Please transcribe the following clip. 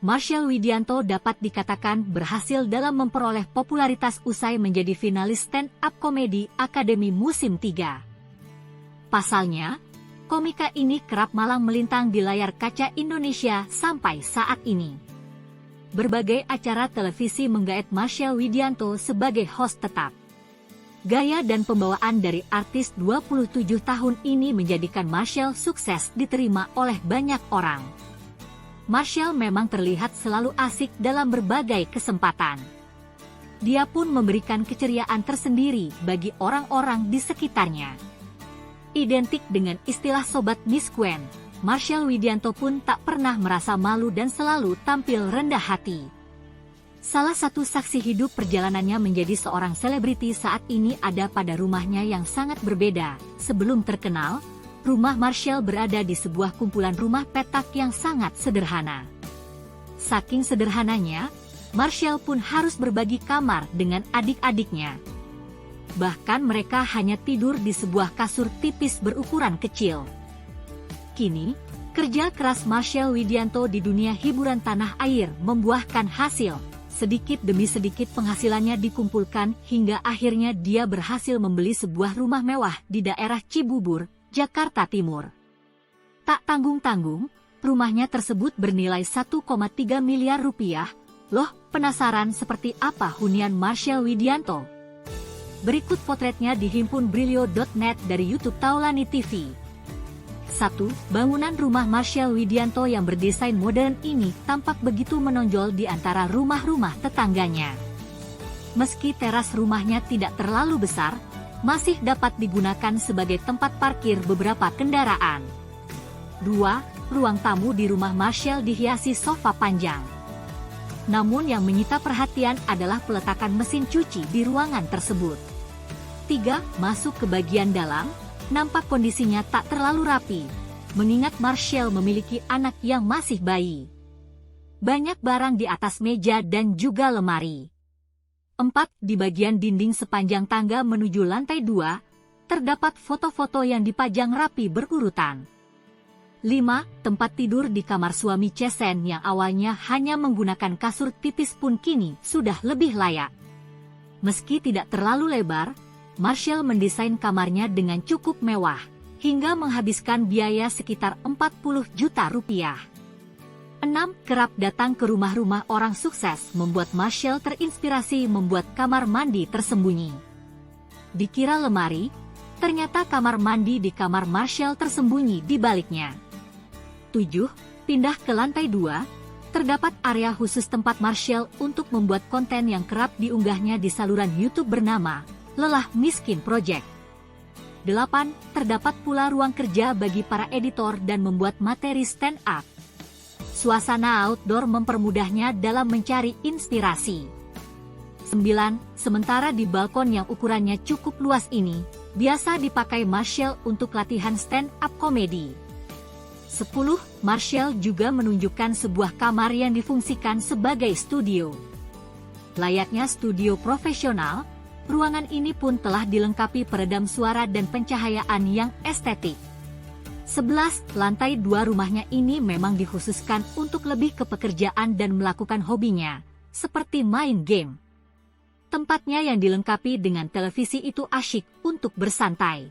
Marshall Widianto dapat dikatakan berhasil dalam memperoleh popularitas usai menjadi finalis stand-up komedi Akademi musim 3. Pasalnya, komika ini kerap malang melintang di layar kaca Indonesia sampai saat ini. Berbagai acara televisi menggait Marshall Widianto sebagai host tetap. Gaya dan pembawaan dari artis 27 tahun ini menjadikan Marshall sukses diterima oleh banyak orang. Marshall memang terlihat selalu asik dalam berbagai kesempatan. Dia pun memberikan keceriaan tersendiri bagi orang-orang di sekitarnya. Identik dengan istilah Sobat Miss Gwen, Marshall Widianto pun tak pernah merasa malu dan selalu tampil rendah hati. Salah satu saksi hidup perjalanannya menjadi seorang selebriti saat ini ada pada rumahnya yang sangat berbeda. Sebelum terkenal, rumah Marshall berada di sebuah kumpulan rumah petak yang sangat sederhana. Saking sederhananya, Marshall pun harus berbagi kamar dengan adik-adiknya. Bahkan mereka hanya tidur di sebuah kasur tipis berukuran kecil. Kini, kerja keras Marshall Widianto di dunia hiburan tanah air membuahkan hasil. Sedikit demi sedikit penghasilannya dikumpulkan hingga akhirnya dia berhasil membeli sebuah rumah mewah di daerah Cibubur, Jakarta Timur. Tak tanggung-tanggung, rumahnya tersebut bernilai 1,3 miliar rupiah. Loh, penasaran seperti apa hunian Marshall Widianto? Berikut potretnya dihimpun Brilio.net dari YouTube Taulani TV. 1. Bangunan rumah Marshall Widianto yang berdesain modern ini tampak begitu menonjol di antara rumah-rumah tetangganya. Meski teras rumahnya tidak terlalu besar, masih dapat digunakan sebagai tempat parkir beberapa kendaraan. 2. Ruang tamu di rumah Marshall dihiasi sofa panjang. Namun yang menyita perhatian adalah peletakan mesin cuci di ruangan tersebut. 3. Masuk ke bagian dalam, nampak kondisinya tak terlalu rapi, mengingat Marshall memiliki anak yang masih bayi. Banyak barang di atas meja dan juga lemari. 4. Di bagian dinding sepanjang tangga menuju lantai 2, terdapat foto-foto yang dipajang rapi berurutan. 5. Tempat tidur di kamar suami Chesen yang awalnya hanya menggunakan kasur tipis pun kini sudah lebih layak. Meski tidak terlalu lebar, Marshall mendesain kamarnya dengan cukup mewah, hingga menghabiskan biaya sekitar 40 juta rupiah. 6. Kerap datang ke rumah-rumah orang sukses membuat Marshall terinspirasi membuat kamar mandi tersembunyi. Dikira lemari, ternyata kamar mandi di kamar Marshall tersembunyi di baliknya. 7. Pindah ke lantai 2, terdapat area khusus tempat Marshall untuk membuat konten yang kerap diunggahnya di saluran YouTube bernama Lelah Miskin Project. 8. Terdapat pula ruang kerja bagi para editor dan membuat materi stand up. Suasana outdoor mempermudahnya dalam mencari inspirasi. 9. Sementara di balkon yang ukurannya cukup luas ini, biasa dipakai Marshall untuk latihan stand up komedi. 10. Marshall juga menunjukkan sebuah kamar yang difungsikan sebagai studio. Layaknya studio profesional, ruangan ini pun telah dilengkapi peredam suara dan pencahayaan yang estetik. 11. Lantai 2 rumahnya ini memang dikhususkan untuk lebih ke pekerjaan dan melakukan hobinya, seperti main game. Tempatnya yang dilengkapi dengan televisi itu asyik untuk bersantai.